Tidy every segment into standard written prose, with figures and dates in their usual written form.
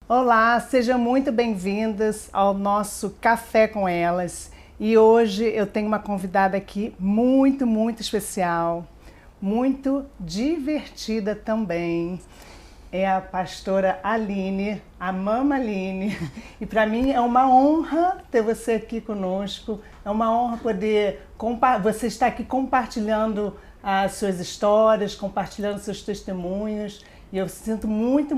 Olá, sejam muito bem-vindas ao nosso Café com Elas. E hoje eu tenho uma convidada aqui muito especial, muito divertida também. É a pastora Aline, a Mama Aline. E para mim é uma honra ter você aqui conosco. É uma honra poder você estar aqui compartilhando as suas histórias, compartilhando seus testemunhos. E eu sinto muito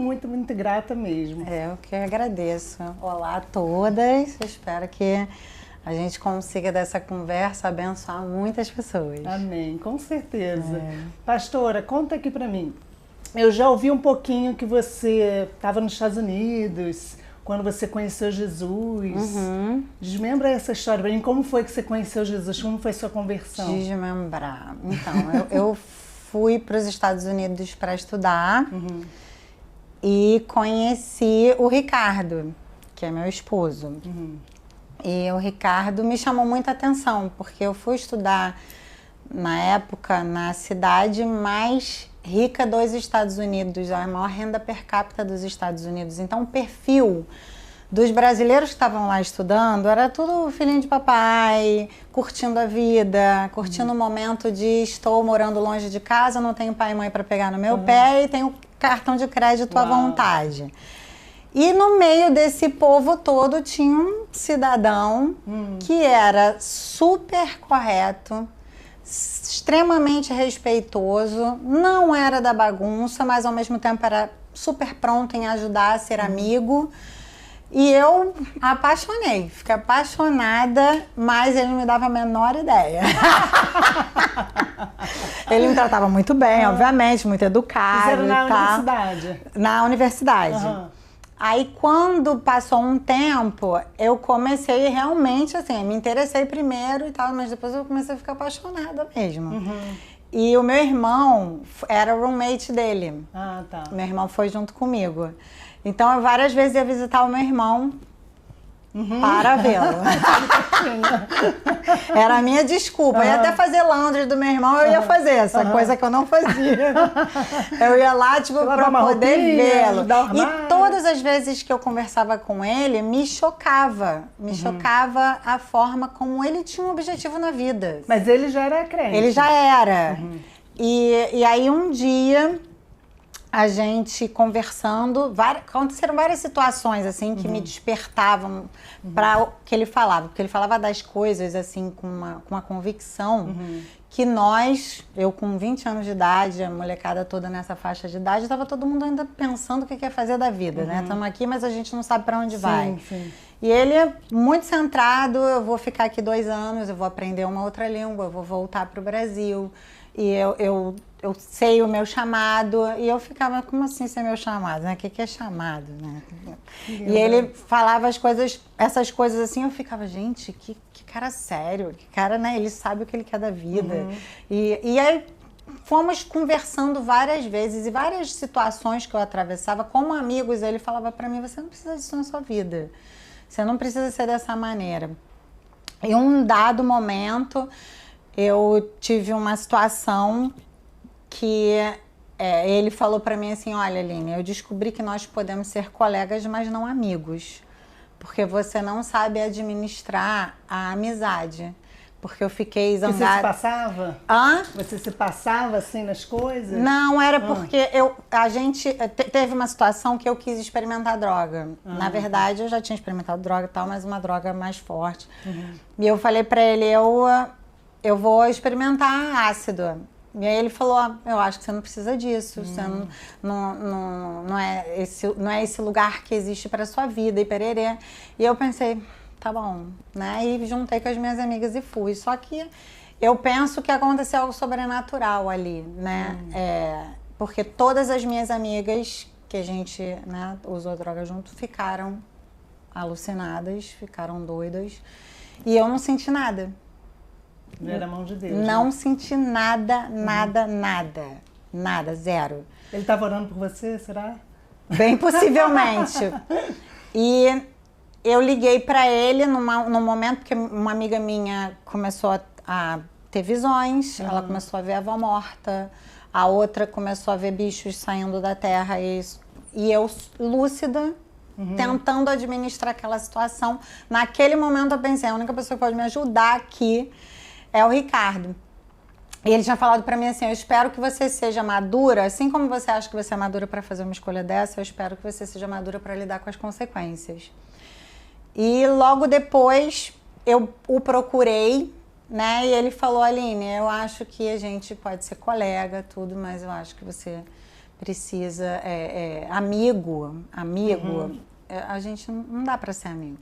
grata mesmo. Eu que agradeço. Olá a todas. Eu espero que a gente consiga dessa conversa abençoar muitas pessoas. Amém, com certeza. Pastora, conta aqui pra mim. Eu já ouvi um pouquinho que você estava nos Estados Unidos, quando você conheceu Jesus. Desmembra essa história pra mim. Como foi que você conheceu Jesus? Como foi a sua conversão? Desmembrar. Então, eu fui para os Estados Unidos para estudar e conheci o Ricardo, que é meu esposo. E o Ricardo me chamou muita atenção, porque eu fui estudar, na época, na cidade mais rica dos Estados Unidos, a maior renda per capita dos Estados Unidos. Então, o perfil dos brasileiros que estavam lá estudando era tudo filhinho de papai, curtindo a vida, curtindo o momento de estou morando longe de casa, não tenho pai e mãe para pegar no meu pé e tenho cartão de crédito à vontade. E no meio desse povo todo tinha um cidadão que era super correto, extremamente respeitoso, não era da bagunça, mas ao mesmo tempo era super pronto em ajudar, a ser amigo. E eu apaixonei, fiquei apaixonada, mas ele não me dava a menor ideia. Ele me tratava muito bem, obviamente, muito educado. Fizeram na universidade? Na universidade. Aí, quando passou um tempo, eu comecei realmente, assim, me interessei primeiro e tal, mas depois eu comecei a ficar apaixonada mesmo. E o meu irmão era o roommate dele. Ah, tá. Meu irmão foi junto comigo. Então, eu várias vezes ia visitar o meu irmão para vê-lo. Era a minha desculpa. Eu ia até fazer laundry do meu irmão, eu ia fazer essa coisa que eu não fazia. Eu ia lá, tipo, para poder vê-lo. E todas as vezes que eu conversava com ele, me chocava. Me chocava a forma como ele tinha um objetivo na vida. Mas ele já era crente? Ele já era. E aí, um dia, a gente conversando, aconteceram várias situações assim que me despertavam para o que ele falava, porque ele falava das coisas assim com uma convicção que eu com 20 anos de idade, a molecada toda nessa faixa de idade, estava todo mundo ainda pensando o que ia fazer da vida, né? Estamos aqui, mas a gente não sabe para onde vai. E ele é muito centrado, eu vou ficar aqui 2 anos, eu vou aprender uma outra língua, eu vou voltar para o Brasil. E eu sei o meu chamado, e eu ficava, como assim ser meu chamado, né? O que é chamado, né? E ele falava essas coisas assim, eu ficava, gente, que cara sério, que cara, né? Ele sabe o que ele quer da vida. E aí fomos conversando várias vezes, e várias situações que eu atravessava, como amigos, ele falava pra mim, você não precisa disso na sua vida, você não precisa ser dessa maneira. Em um dado momento, eu tive uma situação que ele falou pra mim assim, olha, Aline, eu descobri que nós podemos ser colegas, mas não amigos, porque você não sabe administrar a amizade. Porque eu fiquei zangada. Você se passava? Hã? Você se passava assim nas coisas? Não, era porque a gente teve uma situação que eu quis experimentar droga. Na verdade, eu já tinha experimentado droga e tal, mas uma droga mais forte. E eu falei pra ele, eu vou experimentar ácido. E aí ele falou, eu acho que você não precisa disso, você não é esse lugar que existe para sua vida, e pererê. E eu pensei, tá bom, né? E juntei com as minhas amigas e fui. Só que eu penso que aconteceu algo sobrenatural ali, né? Porque todas as minhas amigas que a gente, né, usou droga junto ficaram alucinadas, ficaram doidas. E eu não senti nada. Não era a mão de Deus. Não né? senti nada, nada, zero. Ele estava orando por você, será? Bem possivelmente. E eu liguei para ele num momento, porque uma amiga minha começou a ter visões, ela começou a ver a avó morta, a outra começou a ver bichos saindo da terra e eu lúcida, tentando administrar aquela situação. Naquele momento eu pensei, a única pessoa que pode me ajudar aqui é o Ricardo. E ele tinha falado pra mim assim, eu espero que você seja madura, assim como você acha que você é madura pra fazer uma escolha dessa, eu espero que você seja madura pra lidar com as consequências. E logo depois eu o procurei, né? E ele falou, Aline, eu acho que a gente pode ser colega, tudo, mas eu acho que você precisa, amigo, a gente não dá pra ser amigo.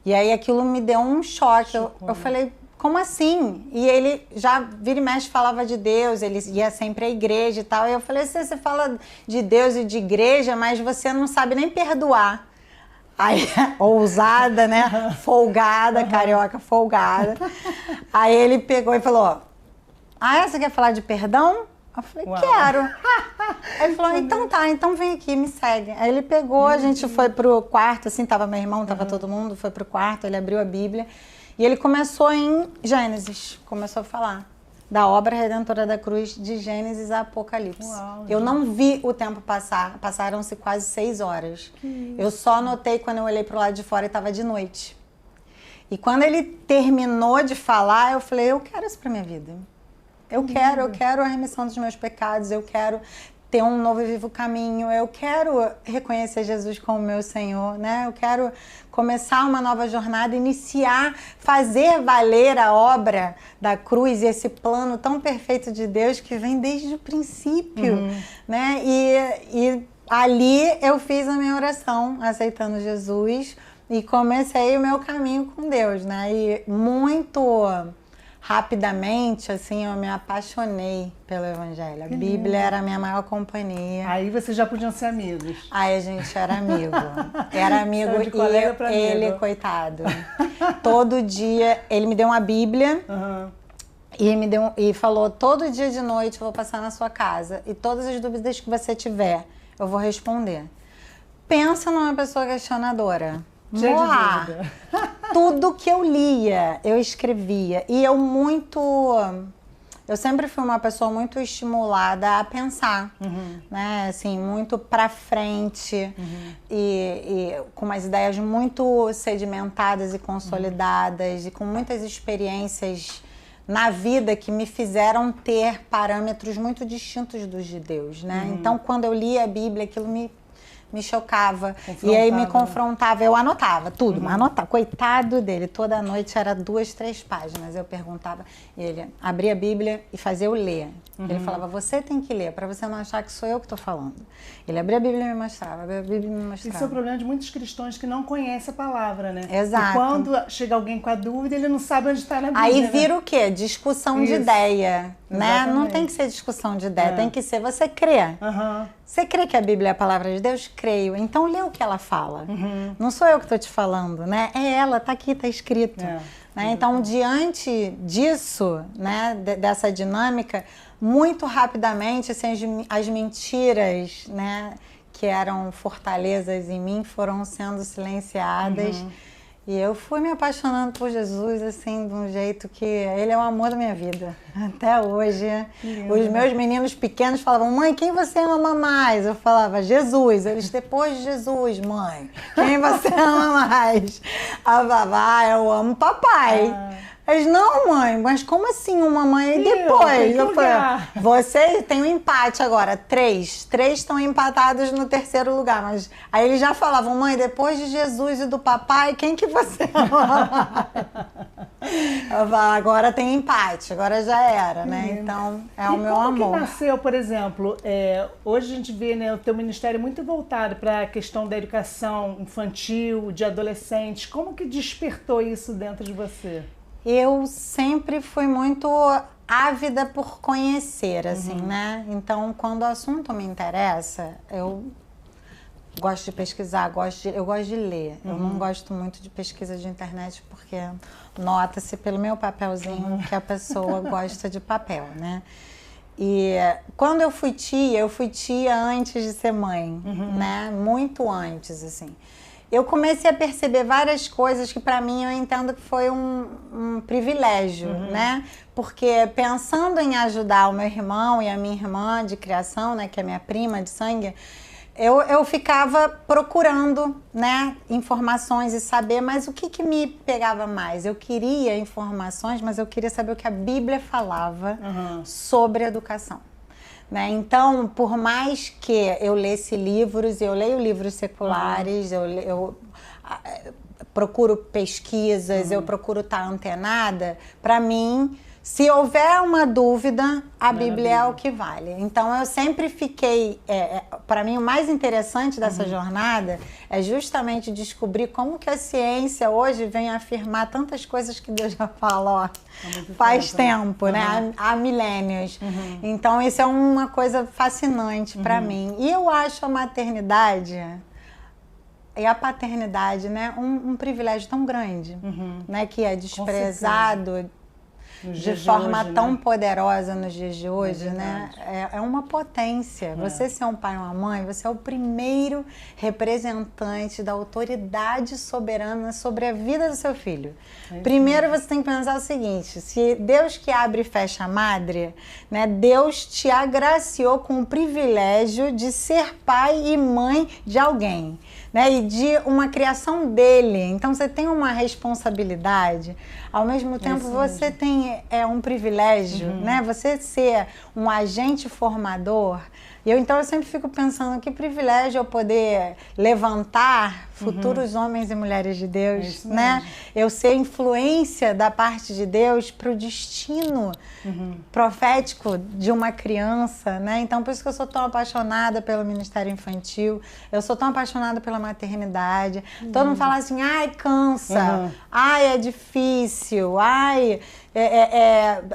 E aí aquilo me deu um choque, eu falei, como assim? E ele já vira e mexe falava de Deus, ele ia sempre à igreja e tal. E eu falei, você fala de Deus e de igreja, mas você não sabe nem perdoar. Aí, ousada, né? Folgada, carioca folgada. Aí ele pegou e falou, você quer falar de perdão? Eu falei, quero. Aí ele falou, então tá, então vem aqui, me segue. Aí ele pegou, a gente foi pro quarto, assim, tava meu irmão, tava todo mundo, foi pro quarto, ele abriu a Bíblia. E ele começou em Gênesis, começou a falar da obra redentora da cruz de Gênesis a Apocalipse. Eu não vi o tempo passar, passaram-se quase 6 horas. Eu só notei quando eu olhei pro lado de fora e estava de noite. E quando ele terminou de falar, eu falei, eu quero isso pra minha vida. Eu quero a remissão dos meus pecados, eu quero ter um novo e vivo caminho, eu quero reconhecer Jesus como meu Senhor, né? Eu quero começar uma nova jornada, iniciar, fazer valer a obra da cruz e esse plano tão perfeito de Deus que vem desde o princípio, né? E ali eu fiz a minha oração, aceitando Jesus e comecei o meu caminho com Deus, né? E muito rapidamente, assim, eu me apaixonei pelo Evangelho. A Bíblia era a minha maior companhia. Aí vocês já podiam ser amigos. Aí a gente era amigo. Era amigo e ele, coitado. Todo dia, ele me deu uma Bíblia e falou, todo dia de noite eu vou passar na sua casa e todas as dúvidas que você tiver, eu vou responder. Pensa numa pessoa questionadora. Tudo que eu lia, eu escrevia. E eu sempre fui uma pessoa muito estimulada a pensar, né? Assim, muito pra frente e com umas ideias muito sedimentadas e consolidadas e com muitas experiências na vida que me fizeram ter parâmetros muito distintos dos de Deus, né? Então, quando eu lia a Bíblia, aquilo me chocava, e aí me confrontava, eu anotava tudo, anotava, coitado dele, toda noite era 2, 3 páginas, eu perguntava, e ele abria a Bíblia e fazia eu ler, ele falava, você tem que ler, para você não achar que sou eu que estou falando. Ele abria a Bíblia e me mostrava, abria a Bíblia e me mostrava. Isso é o problema de muitos cristãos que não conhecem a palavra, né? Exato. E quando chega alguém com a dúvida, ele não sabe onde está na Bíblia. Aí vira o quê? Discussão de ideia, né? Exatamente. Não tem que ser discussão de ideia, tem que ser você crê. Você crê que a Bíblia é a palavra de Deus? Creio. Então lê o que ela fala. Não sou eu que estou te falando, né? É ela, tá aqui, tá escrito. Né? Então, diante disso, né, dessa dinâmica, muito rapidamente, assim, as mentiras, né, que eram fortalezas em mim foram sendo silenciadas. E eu fui me apaixonando por Jesus, assim, de um jeito que ele é o amor da minha vida. Até hoje. Os meus meninos pequenos falavam, mãe, quem você ama mais? Eu falava, Jesus. Eles, depois de Jesus, mãe, quem você ama mais? Eu falava, eu amo papai. Eles, não, mãe, mas como assim uma mãe e depois? Eu falei, você tem um empate agora, 3. 3 estão empatados no 3º lugar. Mas aí eles já falavam, mãe, depois de Jesus e do papai, quem que você ama? Eu falo, agora tem empate, agora já era, né? Então, é o meu amor. Como que nasceu, por exemplo, hoje a gente vê, né, o teu ministério muito voltado para a questão da educação infantil, de adolescentes. Como que despertou isso dentro de você? Eu sempre fui muito ávida por conhecer, assim, né? Então, quando o assunto me interessa, eu gosto de pesquisar, eu gosto de ler. Eu não gosto muito de pesquisa de internet porque nota-se pelo meu papelzinho que a pessoa gosta de papel, né? E quando eu fui tia antes de ser mãe, né? Muito antes, assim. Eu comecei a perceber várias coisas que para mim eu entendo que foi um privilégio, né? Porque pensando em ajudar o meu irmão e a minha irmã de criação, né, que é minha prima de sangue, eu ficava procurando, né, informações e saber, mas o que me pegava mais? Eu queria informações, mas eu queria saber o que a Bíblia falava sobre educação. Né? Então, por mais que eu lesse livros, eu leio livros seculares, eu procuro pesquisas, eu procuro estar antenada, para mim, se houver uma dúvida, a Bíblia é o que vale. Então, eu sempre fiquei... para mim, o mais interessante dessa jornada é justamente descobrir como que a ciência hoje vem afirmar tantas coisas que Deus já fala, faz tempo, né? Há milênios. Então, isso é uma coisa fascinante para mim. E eu acho a maternidade e a paternidade, né, um privilégio tão grande, né, que é desprezado de forma hoje, tão poderosa nos dias de hoje, né? É uma potência. Você ser um pai ou uma mãe, você é o primeiro representante da autoridade soberana sobre a vida do seu filho. Primeiro você tem que pensar o seguinte, se Deus que abre e fecha a madre, né? Deus te agraciou com o privilégio de ser pai e mãe de alguém, né? E de uma criação dele. Então você tem uma responsabilidade, ao mesmo tempo você tem um privilégio, né? Você ser um agente formador. Então eu sempre fico pensando que privilégio eu poder levantar futuros homens e mulheres de Deus, né? Eu ser influência da parte de Deus para o destino profético de uma criança, né? Então por isso que eu sou tão apaixonada pelo ministério infantil, eu sou tão apaixonada pela maternidade. Todo mundo fala assim, ai, cansa, ai, é difícil, ai...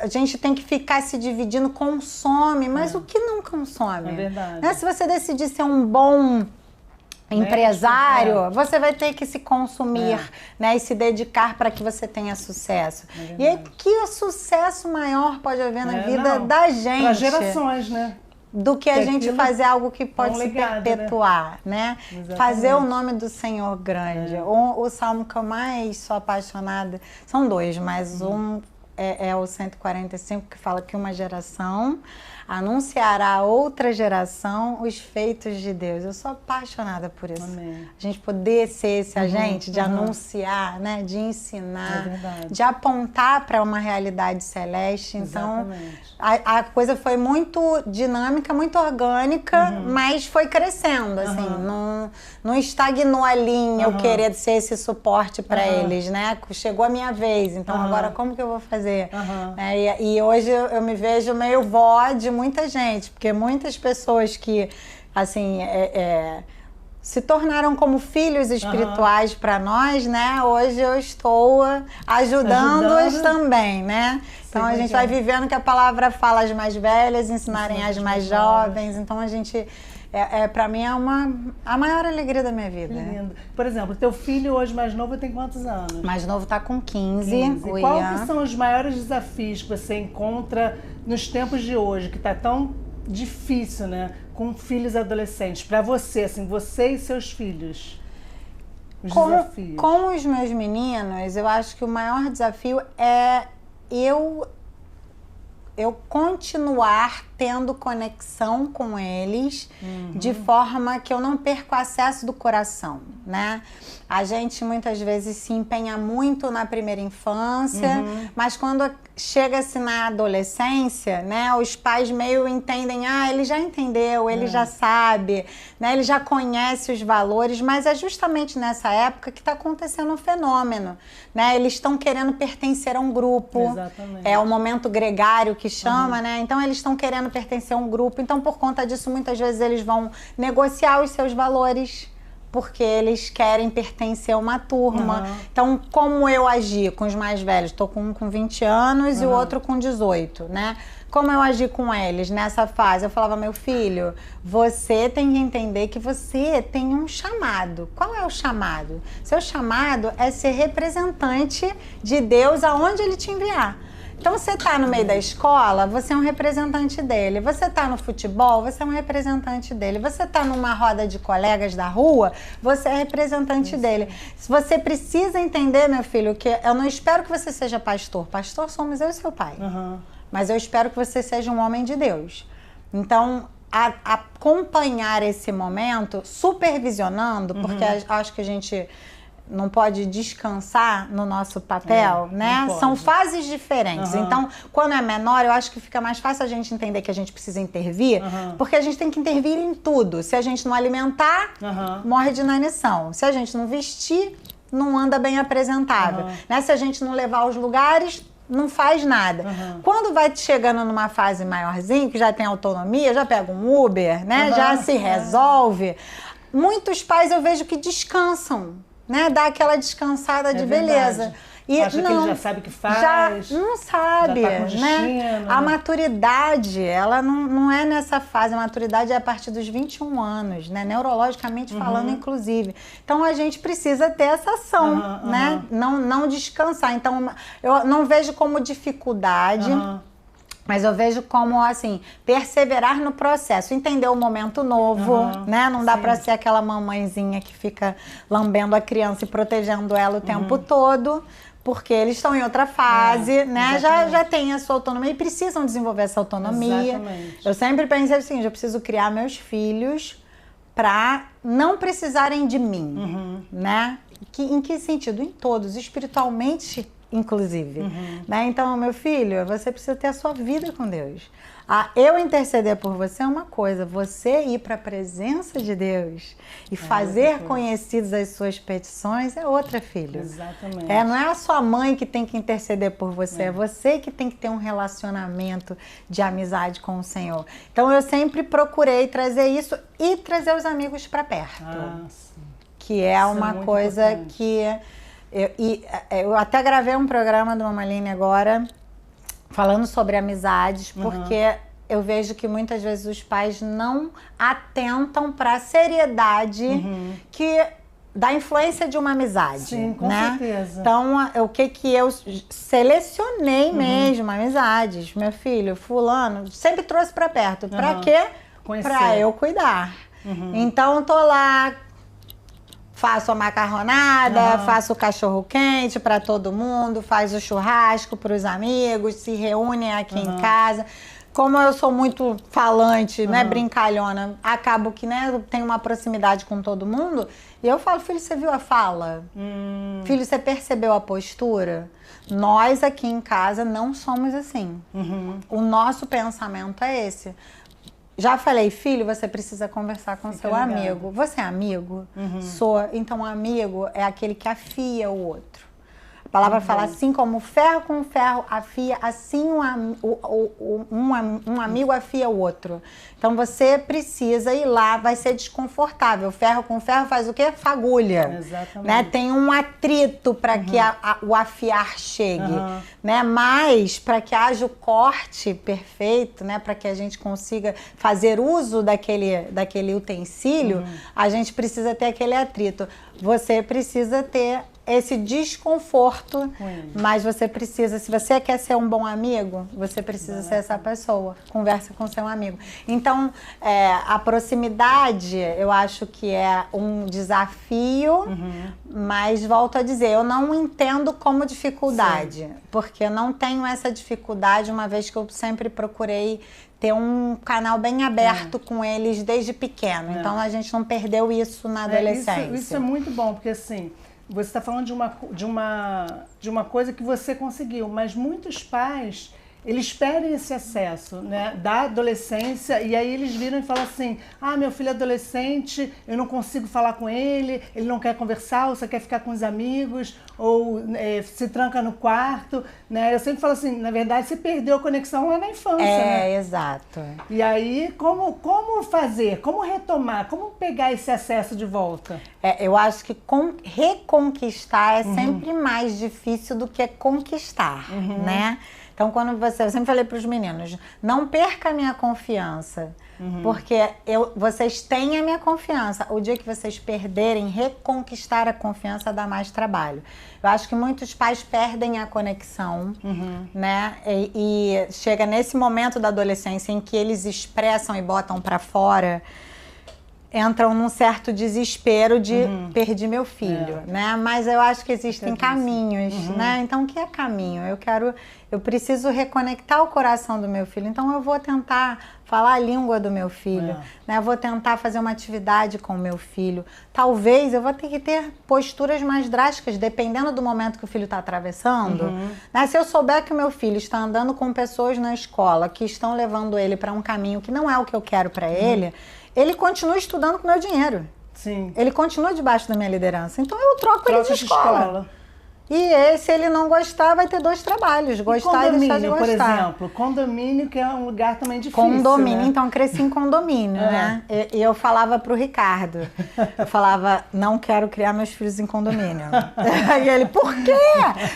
a gente tem que ficar se dividindo, consome, mas o que não consome? É verdade. Né? Se você decidir ser um bom empresário, você vai ter que se consumir, né, e se dedicar para que você tenha sucesso. E aí, que sucesso maior pode haver na vida da gente? Para gerações, né? Do que a gente fazer algo que pode se perpetuar, né? Fazer o nome do Senhor grande. O salmo que eu mais sou apaixonada, são dois, mas um é o 145, que fala que uma geração anunciará a outra geração os feitos de Deus. Eu sou apaixonada por isso. Amém. A gente poder ser esse agente de anunciar, né, de ensinar, de apontar para uma realidade celeste. Então, a coisa foi muito dinâmica, muito orgânica, mas foi crescendo, assim, não estagnou ali em eu querer ser esse suporte para eles, né? Chegou a minha vez, então agora como que eu vou fazer? E hoje eu me vejo meio vó de muita gente, porque muitas pessoas que, assim, se tornaram como filhos espirituais para nós, né? Hoje eu estou ajudando-os também, né? Então a gente vai vivendo que a palavra fala às mais velhas, ensinarem às mais jovens. Então a gente, para mim, a maior alegria da minha vida. Lindo. Por exemplo, teu filho hoje mais novo tem quantos anos? Mais novo está com 15. Quais que são os maiores desafios que você encontra nos tempos de hoje, que está tão difícil, né? Com filhos adolescentes, para você, assim, você e seus filhos. Os desafios. Com os meus meninos, eu acho que o maior desafio é eu continuar tendo conexão com eles de forma que eu não perco o acesso do coração, né? A gente muitas vezes se empenha muito na primeira infância, mas quando chega-se na adolescência, né, os pais meio entendem, ele já entendeu, ele já sabe, né, ele já conhece os valores, mas é justamente nessa época que está acontecendo um fenômeno, né? Eles estão querendo pertencer a um grupo. Exatamente. É o momento gregário que chama, né? Então eles estão querendo pertencer a um grupo, então por conta disso muitas vezes eles vão negociar os seus valores, porque eles querem pertencer a uma turma. Então, como eu agi com os mais velhos? Estou com um com 20 anos e o outro com 18, né? Como eu agi com eles nessa fase? Eu falava, meu filho, você tem que entender que você tem um chamado. Qual é o chamado? Seu chamado é ser representante de Deus aonde Ele te enviar. Então, você está no meio da escola, você é um representante dele. Você está no futebol, você é um representante dele. Você está numa roda de colegas da rua, você é representante dele. Você precisa entender, meu filho, que eu não espero que você seja pastor. Pastor somos eu e seu pai. Mas eu espero que você seja um homem de Deus. Então, acompanhar esse momento, supervisionando, porque acho que a gente não pode descansar no nosso papel, né? São fases diferentes. Então, quando é menor, eu acho que fica mais fácil a gente entender que a gente precisa intervir, porque a gente tem que intervir em tudo. Se a gente não alimentar, morre de inanição. Se a gente não vestir, não anda bem apresentável. Né? Se a gente não levar aos lugares, não faz nada. Quando vai chegando numa fase maiorzinha, que já tem autonomia, já pega um Uber, né? Já se resolve. Muitos pais eu vejo que descansam, né? Dá aquela descansada de beleza. E acha que ele já sabe o que faz. Já não sabe, já tá com destino, né? A maturidade, ela não é nessa fase. A maturidade é a partir dos 21 anos, né? Neurologicamente falando, inclusive. Então, a gente precisa ter essa ação, né? Não descansar. Então, eu não vejo como dificuldade, mas eu vejo como, assim, perseverar no processo, entender o momento novo, né? Não dá pra ser aquela mamãezinha que fica lambendo a criança e protegendo ela o tempo todo, porque eles estão em outra fase, né? Já tem a sua autonomia e precisam desenvolver essa autonomia. Exatamente. Eu sempre pensei assim, eu preciso criar meus filhos para não precisarem de mim, né? Em que sentido? Em todos, espiritualmente, inclusive. Né? Então, meu filho, você precisa ter a sua vida com Deus. Eu interceder por você é uma coisa, você ir para a presença de Deus e fazer conhecidas as suas petições é outra, filho. Exatamente. Não é a sua mãe que tem que interceder por você, é você que tem que ter um relacionamento de amizade com o Senhor. Então, eu sempre procurei trazer isso e trazer os amigos para perto. Que é uma coisa importante. Que... Eu até gravei um programa do Mamaline agora falando sobre amizades, porque eu vejo que muitas vezes os pais não atentam para a seriedade da influência de uma amizade. Sim, com né? certeza. Então, o que eu selecionei mesmo, amizades. Meu filho, fulano, sempre trouxe para perto. Para quê? Para eu cuidar. Então, tô lá... Faço a macarronada, faço o cachorro quente para todo mundo, faz o churrasco para os amigos, se reúnem aqui em casa. Como eu sou muito falante, né, brincalhona, acabo que, né, eu tenho uma proximidade com todo mundo. E eu falo, filho, você viu a fala? Filho, você percebeu a postura? Nós aqui em casa não somos assim. O nosso pensamento é esse. Já falei, filho, você precisa conversar com seu amigo. Você é amigo? Sou. Então, amigo é aquele que afia o outro. A palavra fala assim como ferro com ferro afia, assim um amigo afia o outro. Então, você precisa ir lá, vai ser desconfortável. Ferro com ferro faz o quê? Fagulha. Exatamente. Né? Tem um atrito para que o afiar chegue. Né? Mas, para que haja o corte perfeito, né? Para que a gente consiga fazer uso daquele utensílio, a gente precisa ter aquele atrito. Você precisa ter esse desconforto, mas você precisa, se você quer ser um bom amigo, você precisa ser essa pessoa. Conversa com seu amigo. Então, a proximidade, eu acho que é um desafio, mas volto a dizer, eu não entendo como dificuldade, porque eu não tenho essa dificuldade, uma vez que eu sempre procurei ter um canal bem aberto com eles desde pequeno. Então, a gente não perdeu isso na adolescência. Isso é muito bom, porque assim... Você está falando de uma coisa que você conseguiu, mas muitos pais, eles perdem esse acesso, né, da adolescência, e aí eles viram e falam assim, meu filho é adolescente, eu não consigo falar com ele não quer conversar, ou só quer ficar com os amigos, ou se tranca no quarto, né? Eu sempre falo assim, na verdade, você perdeu a conexão lá na infância, né? Exato. E aí, como fazer? Como retomar? Como pegar esse acesso de volta? Eu acho que reconquistar é sempre mais difícil do que conquistar, né? Então, eu sempre falei para os meninos, não perca a minha confiança, porque vocês têm a minha confiança. O dia que vocês perderem, reconquistar a confiança dá mais trabalho. Eu acho que muitos pais perdem a conexão, né? E chega nesse momento da adolescência em que eles expressam e botam para fora entram num certo desespero de perdi meu filho, né? Mas eu acho que existem caminhos, né? Então, o que é caminho? Eu preciso reconectar o coração do meu filho. Então, eu vou tentar falar a língua do meu filho, né? Eu vou tentar fazer uma atividade com o meu filho. Talvez eu vou ter que ter posturas mais drásticas, dependendo do momento que o filho está atravessando. Né? Se eu souber que o meu filho está andando com pessoas na escola que estão levando ele para um caminho que não é o que eu quero para ele, ele continua estudando com meu dinheiro. Sim. Ele continua debaixo da minha liderança. Então eu troco ele de escola. E se ele não gostar, vai ter 2 trabalhos. Gostar e deixar de gostar. Por exemplo, condomínio, que é um lugar também difícil, condomínio, né? Então cresci em condomínio, né? E eu falava pro Ricardo, eu falava, não quero criar meus filhos em condomínio. E ele, por quê?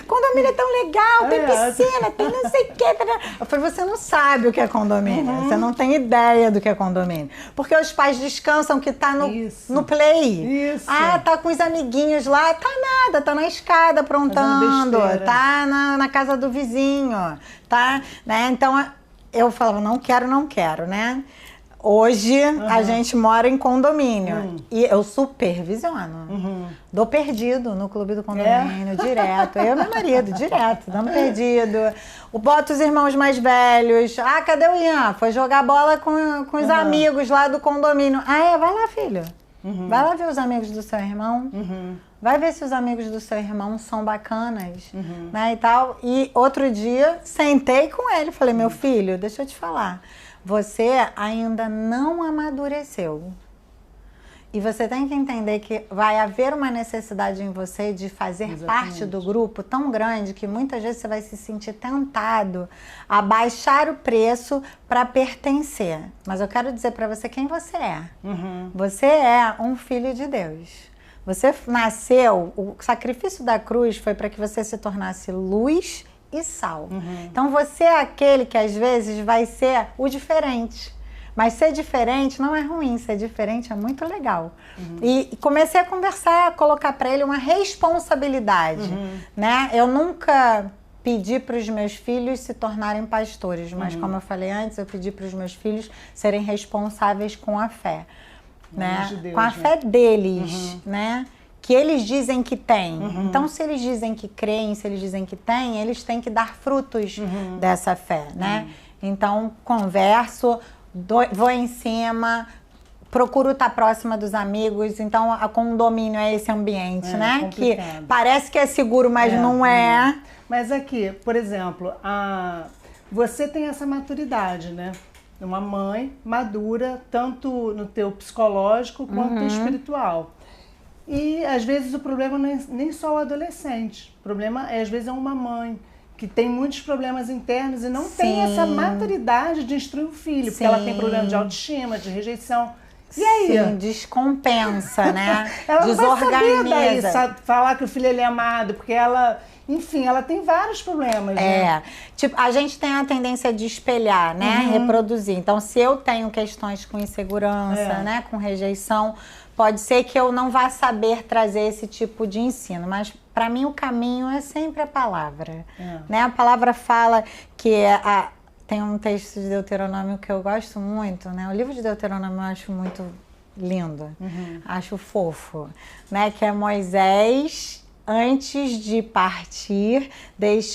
Condomínio é tão legal, tem piscina, tem não sei o quê. Eu falei, você não sabe o que é condomínio, você não tem ideia do que é condomínio. Porque os pais descansam que tá no play. Isso. Ah, tá com os amiguinhos lá, tá nada, tá na escada, aprontando, tá na casa do vizinho, tá? Né? Então, eu falava, não quero, né? Hoje, a gente mora em condomínio e eu supervisiono. Dou perdido no clube do condomínio, direto. Eu e meu marido, direto, dando perdido. Boto os irmãos mais velhos. Ah, cadê o Ian? Foi jogar bola com os amigos lá do condomínio. Ah, vai lá, filho. Vai lá ver os amigos do seu irmão. Vai ver se os amigos do seu irmão são bacanas, né, e tal. E outro dia, sentei com ele, falei, meu filho, deixa eu te falar, você ainda não amadureceu. E você tem que entender que vai haver uma necessidade em você de fazer parte do grupo tão grande que muitas vezes você vai se sentir tentado a baixar o preço para pertencer. Mas eu quero dizer para você quem você é. Você é um filho de Deus. Você nasceu, o sacrifício da cruz foi para que você se tornasse luz e sal. Então você é aquele que às vezes vai ser o diferente. Mas ser diferente não é ruim, ser diferente é muito legal. E comecei a conversar, a colocar para ele uma responsabilidade. Né? Eu nunca pedi para os meus filhos se tornarem pastores, mas como eu falei antes, eu pedi para os meus filhos serem responsáveis com a fé. Né? De Deus, com a fé deles, né? Que eles dizem que têm. Então, se eles dizem que creem, se eles dizem que têm, eles têm que dar frutos dessa fé, né? Então, converso, vou em cima, procuro estar próxima dos amigos. Então, a condomínio é esse ambiente, né? Complicado. Que parece que é seguro, mas não é. Mas aqui, por exemplo, você tem essa maturidade, né? Uma mãe madura, tanto no teu psicológico quanto no espiritual. E, às vezes, o problema não é nem só o adolescente. O problema, às vezes, é uma mãe que tem muitos problemas internos e não tem essa maturidade de instruir o filho. Porque ela tem problema de autoestima, de rejeição. E aí? Sim, descompensa, né? Ela desorganiza. Não vai saber falar que o filho ele é amado, porque ela... Enfim, ela tem vários problemas, né? Tipo, a gente tem a tendência de espelhar, né? Reproduzir. Então, se eu tenho questões com insegurança, né? Com rejeição, pode ser que eu não vá saber trazer esse tipo de ensino. Mas, para mim, o caminho é sempre a palavra. Né? A palavra fala que tem um texto de Deuteronômio que eu gosto muito, né? O livro de Deuteronômio eu acho muito lindo. Acho fofo. Né? Que é Moisés... antes de partir,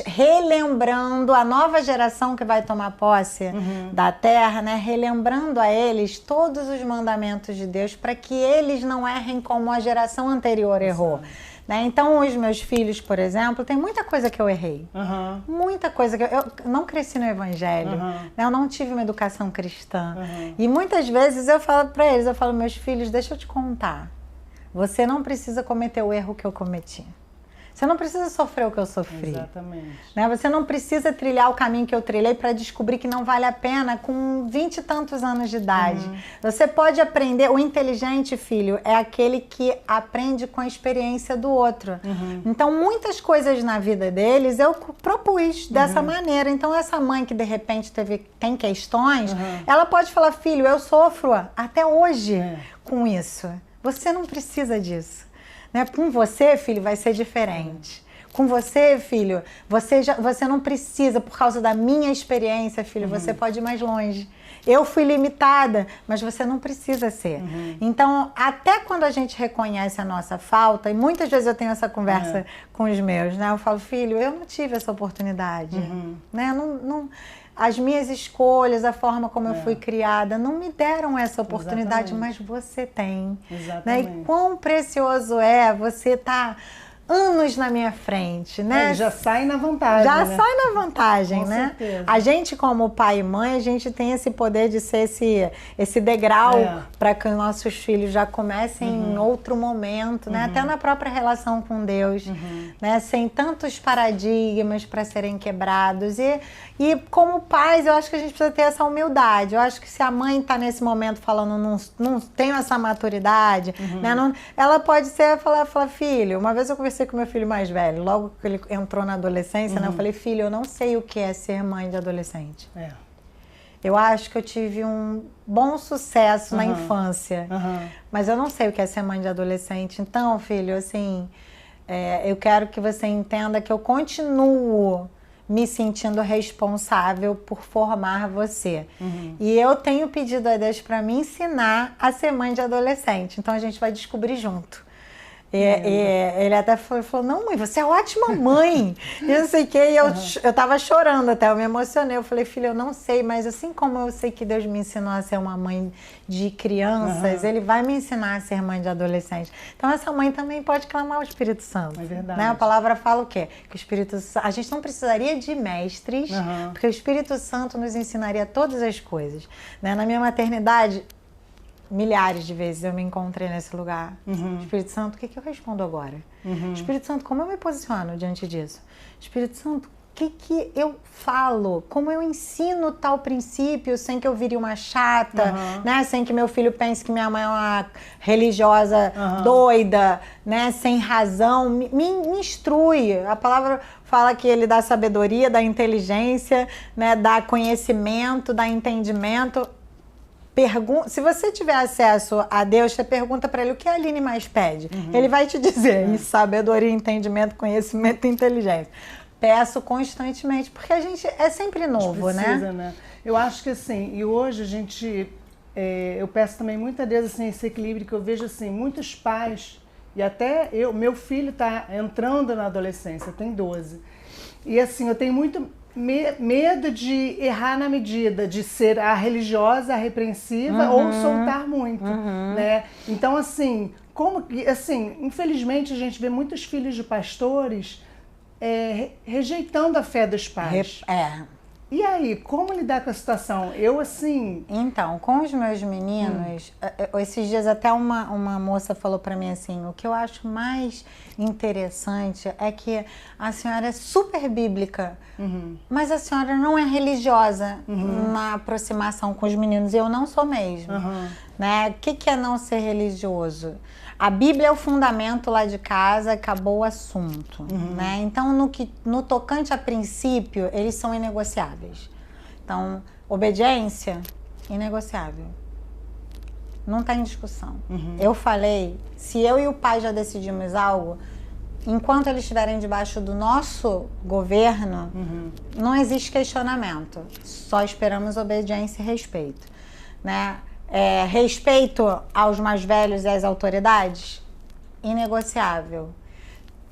relembrando a nova geração que vai tomar posse da terra, né? Relembrando a eles todos os mandamentos de Deus para que eles não errem como a geração anterior errou. Né? Então, os meus filhos, por exemplo, tem muita coisa que eu errei. Muita coisa que eu não cresci no evangelho, né? Eu não tive uma educação cristã. E muitas vezes eu falo para eles, meus filhos, deixa eu te contar. Você não precisa cometer o erro que eu cometi. Você não precisa sofrer o que eu sofri. Exatamente. Né? Você não precisa trilhar o caminho que eu trilhei para descobrir que não vale a pena com 20 e tantos anos de idade. Você pode aprender. O inteligente, filho, é aquele que aprende com a experiência do outro. Então, muitas coisas na vida deles eu propus dessa maneira. Então, essa mãe que de repente tem questões, ela pode falar, filho, eu sofro até hoje com isso. Você não precisa disso. Né? Com você, filho, vai ser diferente. Com você, filho, você não precisa, por causa da minha experiência, filho, você pode ir mais longe. Eu fui limitada, mas você não precisa ser. Então, até quando a gente reconhece a nossa falta, e muitas vezes eu tenho essa conversa com os meus, né? Eu falo, filho, eu não tive essa oportunidade, né? As minhas escolhas, a forma como eu fui criada, não me deram essa oportunidade, mas você tem. Né? E quão precioso é você estar anos na minha frente, né? Já sai na vantagem, Já sai na vantagem, Com né? certeza. A gente, como pai e mãe, a gente tem esse poder de ser esse degrau para que os nossos filhos já comecem em outro momento, né? Até na própria relação com Deus, né? Sem tantos paradigmas para serem quebrados. E como pais, eu acho que a gente precisa ter essa humildade. Eu acho que se a mãe está nesse momento falando, não tenho essa maturidade, né? Ela pode falar, filho, uma vez eu conversei com meu filho mais velho, logo que ele entrou na adolescência, né, eu falei, filho, eu não sei o que é ser mãe de adolescente. Eu acho que eu tive um bom sucesso na infância, mas eu não sei o que é ser mãe de adolescente. Então, filho, assim, eu quero que você entenda que eu continuo me sentindo responsável por formar você. E eu tenho pedido a Deus para me ensinar a ser mãe de adolescente. Então, a gente vai descobrir junto. Ele até falou, não, mãe, você é ótima mãe. E não sei o que, e eu tava chorando até, eu me emocionei. Eu falei, filho, eu não sei, mas assim como eu sei que Deus me ensinou a ser uma mãe de crianças, Ele vai me ensinar a ser mãe de adolescente. Então essa mãe também pode clamar o Espírito Santo. É verdade. Né? A palavra fala o quê? Que o Espírito Santo, a gente não precisaria de mestres, porque o Espírito Santo nos ensinaria todas as coisas. Né? Na minha maternidade, milhares de vezes eu me encontrei nesse lugar. Espírito Santo, o que eu respondo agora? Espírito Santo, como eu me posiciono diante disso? Espírito Santo, o que eu falo? Como eu ensino tal princípio sem que eu vire uma chata, né? Sem que meu filho pense que minha mãe é uma religiosa doida, né? Sem razão. Me instrui. A palavra fala que ele dá sabedoria, dá inteligência, né? Dá conhecimento, dá entendimento. Se você tiver acesso a Deus, você pergunta para ele o que a Aline mais pede. Ele vai te dizer sabedoria, entendimento, conhecimento e inteligência. Peço constantemente, porque a gente é sempre novo, né? Eu acho que assim, e hoje a gente, eu peço também muitas vezes assim, esse equilíbrio que eu vejo assim, muitos pais, e até meu filho está entrando na adolescência, tem 12. E assim, eu tenho muito medo de errar na medida, de ser a religiosa, a repreensiva ou soltar muito, né? Então, assim, infelizmente a gente vê muitos filhos de pastores rejeitando a fé dos pais. E aí, como lidar com a situação? Então, com os meus meninos, esses dias até uma moça falou pra mim assim, o que eu acho mais interessante é que a senhora é super bíblica, mas a senhora não é religiosa na aproximação com os meninos, e eu não sou mesmo. Né? O que é não ser religioso? A Bíblia é o fundamento lá de casa, acabou o assunto. Né? Então, no tocante a princípio, eles são inegociáveis. Então, obediência, inegociável. Não está em discussão. Eu falei, se eu e o pai já decidimos algo, enquanto eles estiverem debaixo do nosso governo, não existe questionamento. Só esperamos obediência e respeito. Né? Respeito aos mais velhos e às autoridades, inegociável.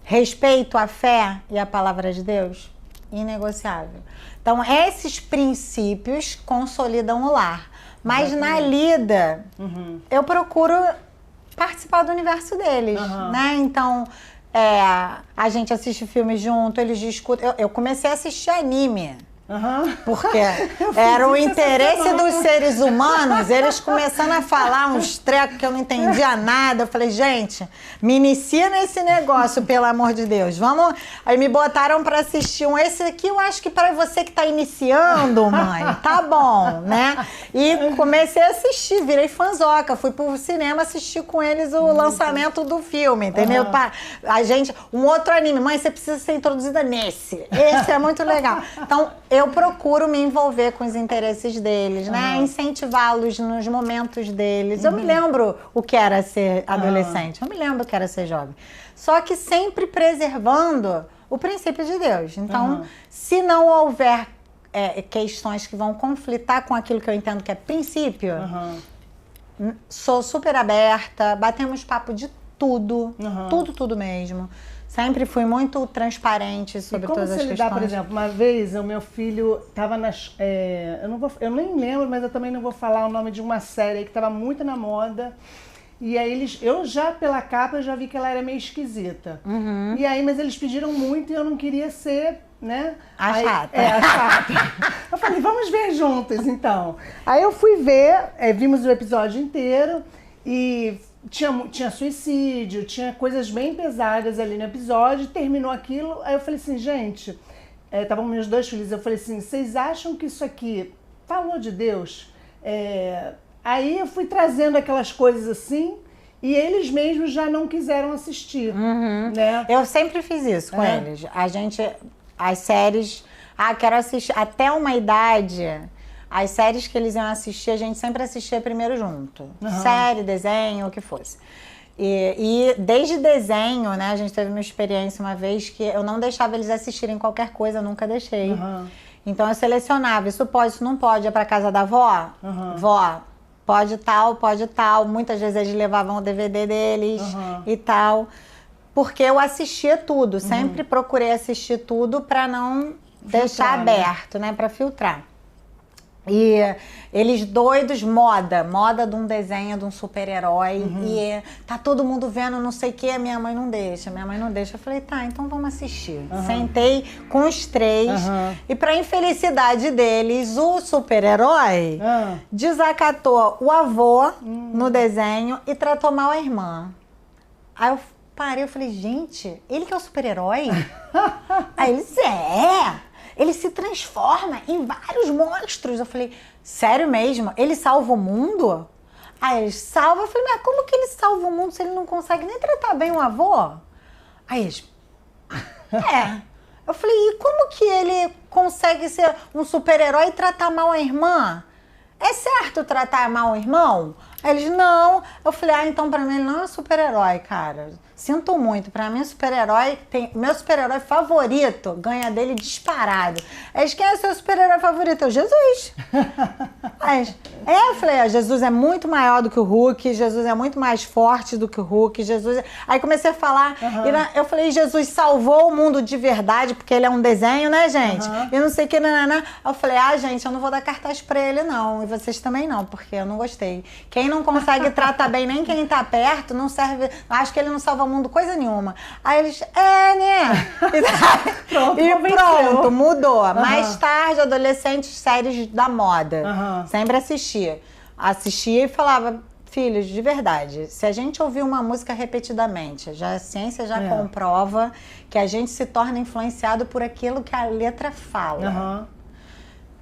Respeito à fé e à palavra de Deus, inegociável. Então, esses princípios consolidam o lar. Mas na lida, eu procuro participar do universo deles, né? Então, a gente assiste filmes junto, eles discutem. Eu comecei a assistir anime. Porque era o interesse dos seres humanos, eles começando a falar uns trecos que eu não entendia nada. Eu falei, gente, me inicia nesse negócio, pelo amor de Deus. Vamos. Aí me botaram pra assistir esse aqui, eu acho que para você que tá iniciando, mãe, tá bom, né? E comecei a assistir, virei fanzoca, fui pro cinema assistir com eles o lançamento do filme, entendeu? A gente, um outro anime, mãe, você precisa ser introduzida nesse. Esse é muito legal. Então, eu procuro me envolver com os interesses deles, né? Incentivá-los nos momentos deles. Eu me lembro o que era ser adolescente, eu me lembro o que era ser jovem. só que sempre preservando o princípio de Deus. Então, se não houver questões que vão conflitar com aquilo que eu entendo que é princípio, sou super aberta, batemos papo de tudo, tudo mesmo. Sempre fui muito transparente sobre todas as questões. Lidar, por exemplo, uma vez o meu filho estava nas... eu nem lembro, mas eu também não vou falar o nome de uma série que estava muito na moda. E aí eu já pela capa eu já vi que ela era meio esquisita. E aí, mas eles pediram muito e eu não queria ser, né? A chata. A chata. Eu falei, vamos ver juntas, então. Aí eu fui ver, vimos o episódio inteiro e tinha suicídio, tinha coisas bem pesadas ali no episódio, terminou aquilo, aí eu falei assim, gente, estavam meus 2 filhos, eu falei assim, vocês acham que isso aqui falou de Deus? Aí eu fui trazendo aquelas coisas assim, e eles mesmos já não quiseram assistir, né? Eu sempre fiz isso com eles. As séries, quero assistir, até uma idade... As séries que eles iam assistir, a gente sempre assistia primeiro junto. Série, desenho, o que fosse. E desde desenho, né, a gente teve uma experiência uma vez que eu não deixava eles assistirem qualquer coisa, eu nunca deixei. Então eu selecionava, isso pode, isso não pode, é pra casa da avó? Vó, pode tal. Muitas vezes eles levavam o DVD deles e tal. Porque eu assistia tudo, sempre procurei assistir tudo pra não deixar aberto, né, pra filtrar. E eles doidos, moda de um desenho, de um super-herói, e tá todo mundo vendo não sei o que, minha mãe não deixa. Eu falei, tá, então vamos assistir. Sentei com os 3, e pra infelicidade deles, o super-herói desacatou o avô no desenho e tratou mal a irmã. Aí eu parei, eu falei, gente, ele que é o super-herói? Aí eles, ele se transforma em vários monstros. Eu falei, sério mesmo? Ele salva o mundo? Aí eles salvam. Eu falei, mas como que ele salva o mundo se ele não consegue nem tratar bem o avô? Aí eles, Eu falei, e como que ele consegue ser um super-herói e tratar mal a irmã? É certo tratar mal o irmão? Aí eles, não. Eu falei, então pra mim ele não é super-herói, cara. Sinto muito. Pra mim, meu super-herói favorito ganha dele disparado. Aí eles, quem é seu super-herói favorito? Eu, Jesus. Aí, eu falei, Jesus é muito maior do que o Hulk, Jesus é muito mais forte do que o Hulk, Jesus... Aí comecei a falar, e eu falei, Jesus salvou o mundo de verdade, porque ele é um desenho, né, gente? E não sei o que, nananã. Eu falei, gente, eu não vou dar cartaz pra ele, não. E vocês também não, porque eu não gostei. Quem não consegue tratar bem nem quem tá perto, não serve... Acho que ele não salva o mundo coisa nenhuma. Aí eles, né? Pronto, mudou. Mais tarde, adolescentes, séries da moda. Sempre assistia. Assistia e falava, filhos, de verdade, se a gente ouvir uma música repetidamente, a ciência já comprova que a gente se torna influenciado por aquilo que a letra fala.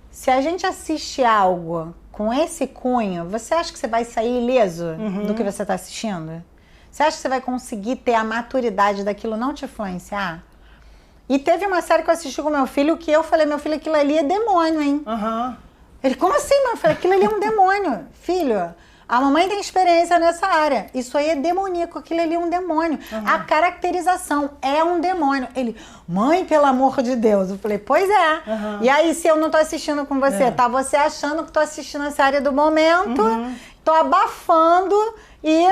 Se a gente assiste algo com esse cunho, você acha que você vai sair ileso do que você está assistindo? Você acha que você vai conseguir ter a maturidade daquilo não te influenciar? E teve uma série que eu assisti com meu filho que eu falei, meu filho, aquilo ali é demônio, hein? Ele, como assim, mãe? Eu falei, aquilo ali é um demônio. Filho, a mamãe tem experiência nessa área. Isso aí é demoníaco, aquilo ali é um demônio. A caracterização é um demônio. Ele, mãe, pelo amor de Deus. Eu falei, pois é. E aí, se eu não tô assistindo com você, tá você achando que tô assistindo a série do momento, tô abafando e...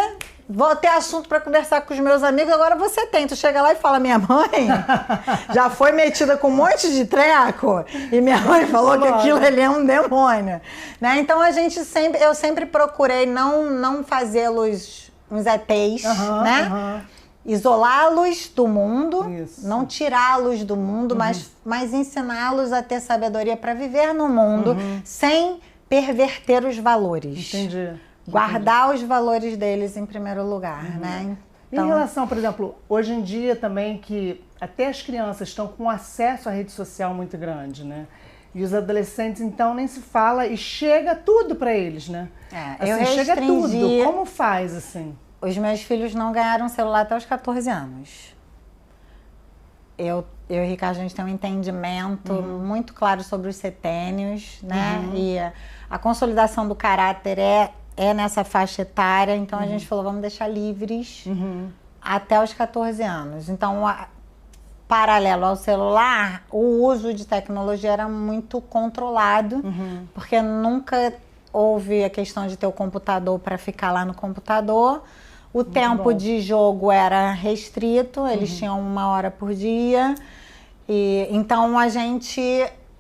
Vou ter assunto para conversar com os meus amigos, agora você tem. Tu chega lá e fala, minha mãe já foi metida com um monte de treco e minha mãe falou que aquilo ali é um demônio. Né? Então eu sempre procurei não fazê-los uns ETs, né? Isolá-los do mundo, não tirá-los do mundo, mas ensiná-los a ter sabedoria para viver no mundo sem perverter os valores. Entendi. Guardar os valores deles em primeiro lugar, né? Então... Em relação, por exemplo, hoje em dia também que até as crianças estão com acesso à rede social muito grande, né? E os adolescentes, então, nem se fala e chega tudo para eles, né? Eu chega tudo. Como faz, assim? Os meus filhos não ganharam celular até os 14 anos. Eu e o Ricardo, a gente tem um entendimento muito claro sobre os setênios, né? E a consolidação do caráter é nessa faixa etária, então a gente falou, vamos deixar livres até os 14 anos. Então, paralelo ao celular, o uso de tecnologia era muito controlado, porque nunca houve a questão de ter o computador para ficar lá no computador. O tempo de jogo era restrito, eles tinham 1 hora por dia. E então a gente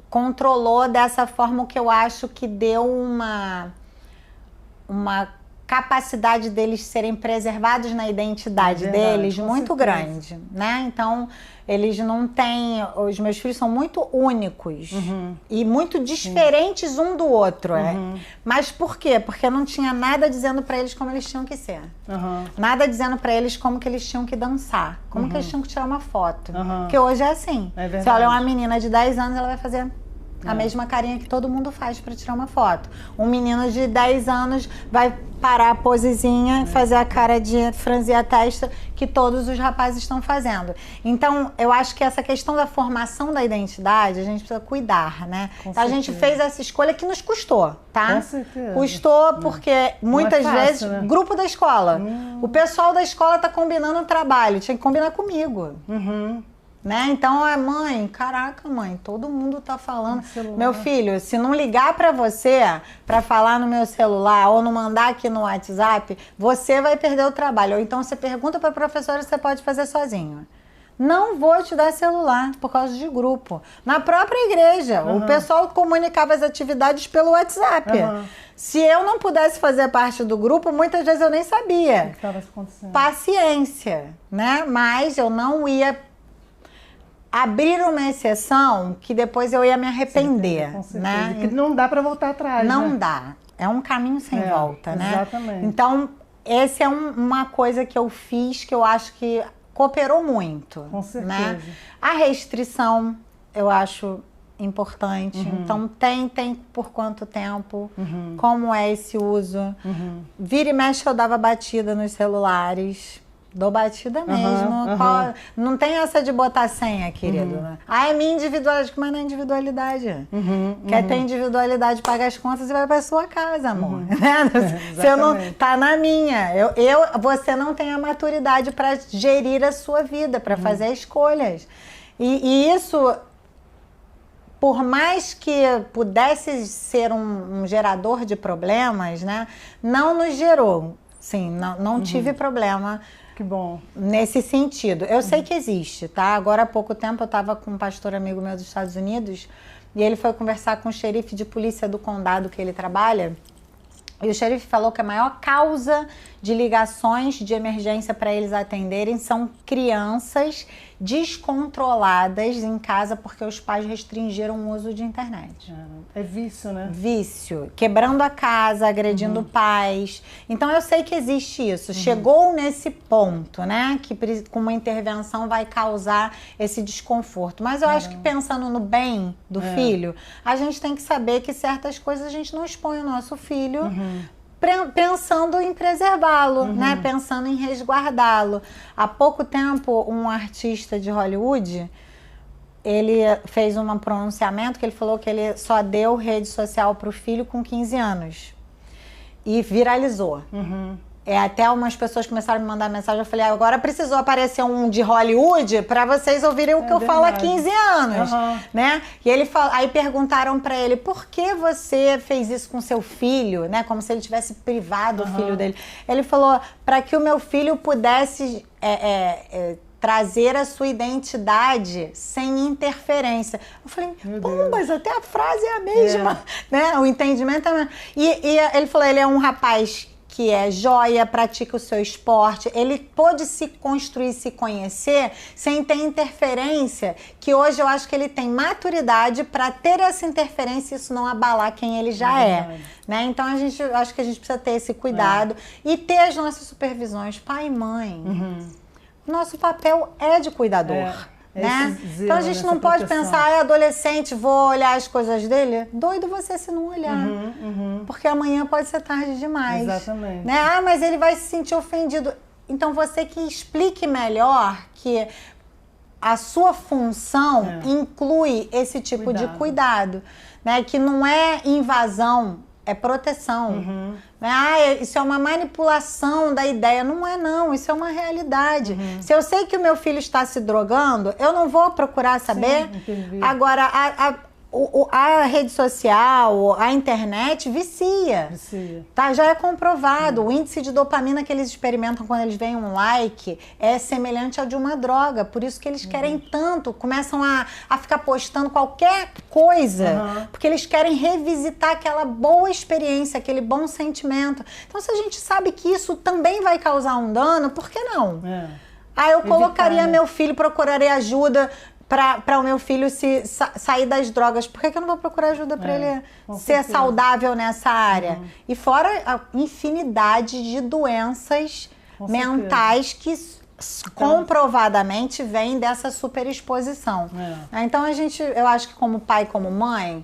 controlou dessa forma, o que eu acho que deu uma capacidade deles serem preservados na identidade deles muito grande, né? Então, eles não têm... Os meus filhos são muito únicos e muito diferentes um do outro. Mas por quê? Porque não tinha nada dizendo pra eles como eles tinham que ser. Nada dizendo pra eles como que eles tinham que dançar. Como que eles tinham que tirar uma foto. Porque hoje é assim. Você olha uma menina de 10 anos, ela vai fazer... a mesma carinha que todo mundo faz para tirar uma foto. Um menino de 10 anos vai parar a posezinha, fazer a cara de franzir a testa que todos os rapazes estão fazendo. Então, eu acho que essa questão da formação da identidade, a gente precisa cuidar, né? A gente fez essa escolha que nos custou, tá? Com certeza. Custou porque muitas vezes, né? grupo da escola, o pessoal da escola tá combinando o trabalho, tinha que combinar comigo. Né? Então, mãe, caraca, mãe, todo mundo tá falando. Meu filho, se não ligar pra você pra falar no meu celular ou não mandar aqui no WhatsApp, você vai perder o trabalho. Ou então você pergunta pra professora se você pode fazer sozinho. Não vou te dar celular por causa de grupo. Na própria igreja, o pessoal comunicava as atividades pelo WhatsApp. Se eu não pudesse fazer parte do grupo, muitas vezes eu nem sabia. O que estava acontecendo? Paciência, né? Mas eu não ia abrir uma exceção que depois eu ia me arrepender, né? Que não dá para voltar atrás, não dá. É um caminho sem volta, né? Exatamente. Então, essa é uma coisa que eu fiz que eu acho que cooperou muito. Com certeza. Né? A restrição, eu acho importante. Então, tem por quanto tempo, como é esse uso. Vira e mexe, eu dava batida nos celulares. Dou batida mesmo. Não tem essa de botar senha, querido. É minha individualidade. Mas não é individualidade. Quer ter individualidade, paga as contas e vai pra sua casa, amor. Você não tá na minha. Você não tem a maturidade para gerir a sua vida, para fazer escolhas. E isso, por mais que pudesse ser um gerador de problemas, né, não nos gerou. Sim, não tive problema. Que bom. Nesse sentido. Eu sei que existe, tá? Agora há pouco tempo eu estava com um pastor amigo meu dos Estados Unidos e ele foi conversar com o xerife de polícia do condado que ele trabalha. E o xerife falou que a maior causa de ligações de emergência para eles atenderem são crianças descontroladas em casa porque os pais restringiram o uso de internet. É vício, né? Vício. Quebrando a casa, agredindo pais. Então eu sei que existe isso. Chegou nesse ponto, né? Que com uma intervenção vai causar esse desconforto. Mas eu acho que pensando no bem do filho, a gente tem que saber que certas coisas a gente não expõe o nosso filho pensando em preservá-lo, né? Pensando em resguardá-lo. Há pouco tempo, um artista de Hollywood, ele fez um pronunciamento que ele falou que ele só deu rede social para o filho com 15 anos. E viralizou. Até umas pessoas começaram a me mandar mensagem, eu falei, agora precisou aparecer um de Hollywood para vocês ouvirem o que eu falo há 15 anos, né? E ele aí perguntaram para ele, por que você fez isso com seu filho, né? Como se ele tivesse privado o filho dele. Ele falou, para que o meu filho pudesse trazer a sua identidade sem interferência. Eu falei, mas até a frase é a mesma, né? O entendimento é o mesmo. E ele falou, ele é um rapaz que é joia, pratica o seu esporte, ele pôde se construir, se conhecer, sem ter interferência, que hoje eu acho que ele tem maturidade para ter essa interferência e isso não abalar quem ele já é. Né? Então, eu acho que a gente precisa ter esse cuidado e ter as nossas supervisões, pai e mãe. Nosso papel é de cuidador. Né? Então a gente não pode pensar, adolescente, vou olhar as coisas dele. Doido você se não olhar. Porque amanhã pode ser tarde demais. Exatamente. Né? Mas ele vai se sentir ofendido. Então você que explique melhor que a sua função inclui esse tipo de cuidado. Né? Que não é invasão é proteção. Isso é uma manipulação da ideia. Não é, não. Isso é uma realidade. Se eu sei que o meu filho está se drogando, eu não vou procurar saber. Sim, agora, a rede social, a internet vicia. Tá? Já é comprovado. O índice de dopamina que eles experimentam quando eles veem um like é semelhante ao de uma droga. Por isso que eles querem tanto, começam a ficar postando qualquer coisa, porque eles querem revisitar aquela boa experiência, aquele bom sentimento. Então, se a gente sabe que isso também vai causar um dano, por que não? Eu colocaria meu filho, procuraria ajuda para o meu filho sair das drogas. Por que eu não vou procurar ajuda para ele ser saudável nessa área? E fora a infinidade de doenças mentais que comprovadamente vêm dessa superexposição. Então eu acho que como pai e como mãe,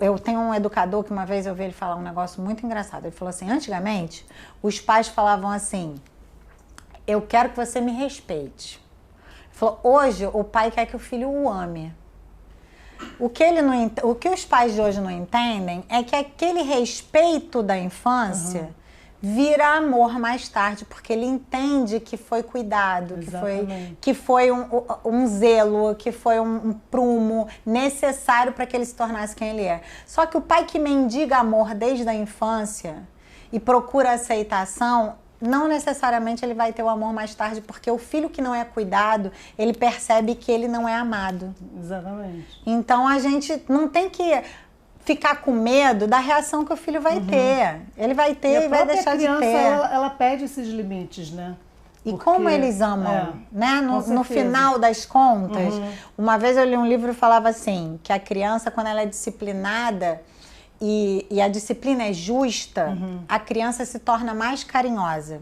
eu tenho um educador que uma vez eu vi ele falar um negócio muito engraçado. Ele falou assim, antigamente os pais falavam assim, eu quero que você me respeite. Falou, hoje o pai quer que o filho o ame. O que os pais de hoje não entendem é que aquele respeito da infância vira amor mais tarde, porque ele entende que foi cuidado, que foi um zelo, que foi um prumo necessário para que ele se tornasse quem ele é. Só que o pai que mendiga amor desde a infância e procura aceitação, não necessariamente ele vai ter o amor mais tarde, porque o filho que não é cuidado, ele percebe que ele não é amado. Exatamente. Então a gente não tem que ficar com medo da reação que o filho vai ter. Ele vai ter e vai deixar de ter. A criança, ela pede esses limites, né? E como eles amam, né? No final das contas, uma vez eu li um livro que falava assim, que a criança, quando ela é disciplinada, e a disciplina é justa, a criança se torna mais carinhosa.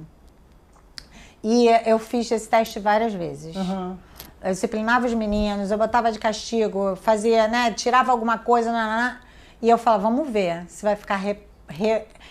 E eu fiz esse teste várias vezes. Eu disciplinava os meninos, eu botava de castigo, fazia, né, tirava alguma coisa, e eu falava, vamos ver se vai ficar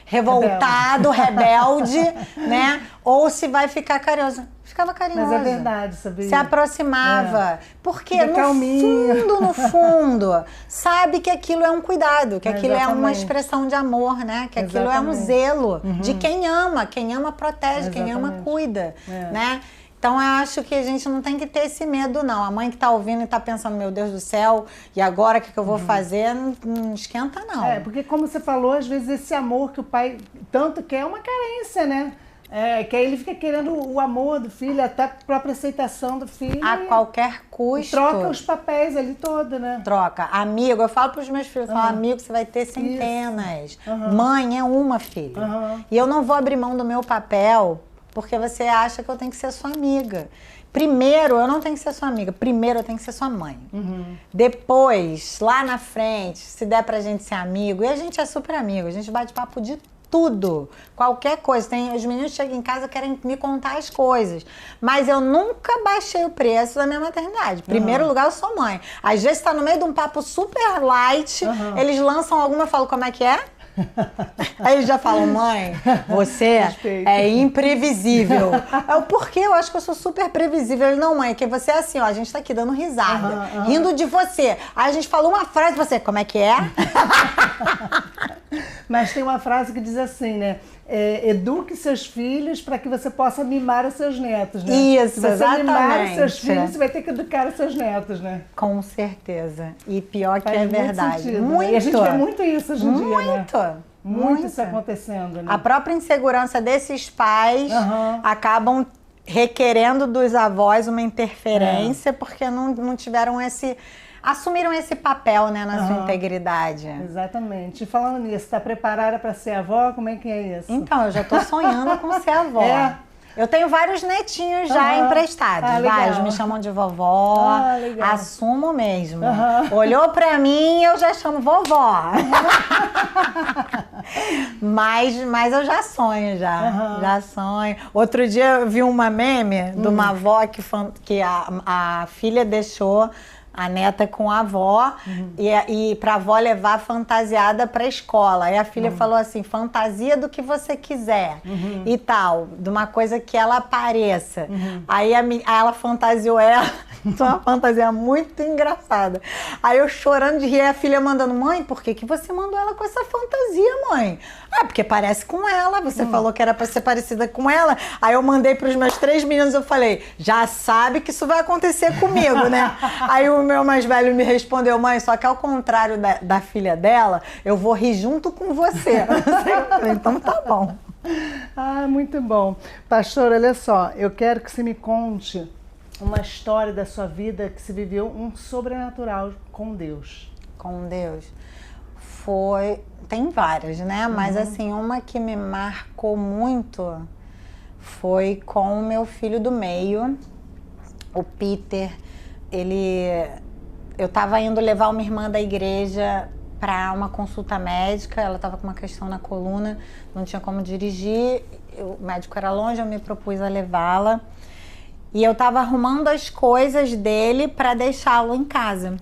revoltado, rebelde, né? Ou se vai ficar carinhoso. Ficava carinhosa. Mas é verdade, sabia? Se aproximava. Porque no fundo, sabe que aquilo é um cuidado, que aquilo é uma expressão de amor, né? Que aquilo é um zelo de quem ama. Quem ama protege, quem ama cuida, né? Então, eu acho que a gente não tem que ter esse medo, não. A mãe que está ouvindo e está pensando, meu Deus do céu, e agora o que eu vou fazer? Não esquenta, não. Porque como você falou, às vezes esse amor que o pai tanto quer é uma carência, né? Que aí ele fica querendo o amor do filho, até a própria aceitação do filho. A qualquer custo. Troca os papéis ali todo, né? Troca. Amigo, eu falo para os meus filhos, eu falo, amigo, você vai ter centenas. Mãe é uma filha. E eu não vou abrir mão do meu papel porque você acha que eu tenho que ser sua amiga. Primeiro, eu não tenho que ser sua amiga. Primeiro, eu tenho que ser sua mãe. Depois, lá na frente, se der pra gente ser amigo, e a gente é super amigo, a gente bate papo de tudo, qualquer coisa. Os meninos chegam em casa e querem me contar as coisas, mas eu nunca baixei o preço da minha maternidade. Primeiro lugar, eu sou mãe. Às vezes tá no meio de um papo super light, eles lançam alguma, eu falo, como é que é? Aí eles já falam, mãe, você é imprevisível. Por quê? Eu acho que eu sou super previsível. Ele, não, mãe, que você é assim, ó, a gente tá aqui dando risada, rindo de você. Aí a gente falou uma frase, você, como é que é? Mas tem uma frase que diz assim, né? Eduque seus filhos para que você possa mimar os seus netos, né? Isso, se você exatamente. mimar os seus filhos, você vai ter que educar os seus netos, né? Com certeza. E pior que Faz é verdade. Sentido, muito. Né? E a gente vê muito isso hoje em dia, né? Muito isso acontecendo, né? A própria insegurança desses pais acabam requerendo dos avós uma interferência porque não tiveram assumiram esse papel, né, na sua integridade. Exatamente. E falando nisso, está preparada para ser avó? Como é que é isso? Então, eu já estou sonhando com ser avó. Eu tenho vários netinhos já emprestados. Vários me chamam de vovó. Assumo mesmo. Olhou pra mim, eu já chamo vovó. mas eu já sonho, já sonho. Outro dia eu vi uma meme de uma avó que a filha deixou a neta com a avó e pra avó levar fantasiada pra escola. Aí a filha falou assim, fantasia do que você quiser e tal, de uma coisa que ela pareça. Aí ela fantasiou ela Isso é uma fantasia muito engraçada. Aí eu chorando de rir, a filha mandando, mãe, por que você mandou ela com essa fantasia, mãe? Ah, porque parece com ela, você falou que era pra ser parecida com ela. Aí eu mandei pros meus 3 meninos, eu falei, já sabe que isso vai acontecer comigo, né? Aí o meu mais velho me respondeu, mãe, só que ao contrário da filha dela, eu vou rir junto com você. Eu falei, então tá bom. Ah, muito bom. Pastor, olha só, eu quero que você me conte uma história da sua vida que se viveu um sobrenatural com Deus. Com Deus. Tem várias, né? Mas assim, uma que me marcou muito foi com o meu filho do meio, o Peter. Eu estava indo levar uma irmã da igreja para uma consulta médica, ela estava com uma questão na coluna, não tinha como dirigir, o médico era longe, eu me propus a levá-la. E eu estava arrumando as coisas dele para deixá-lo em casa.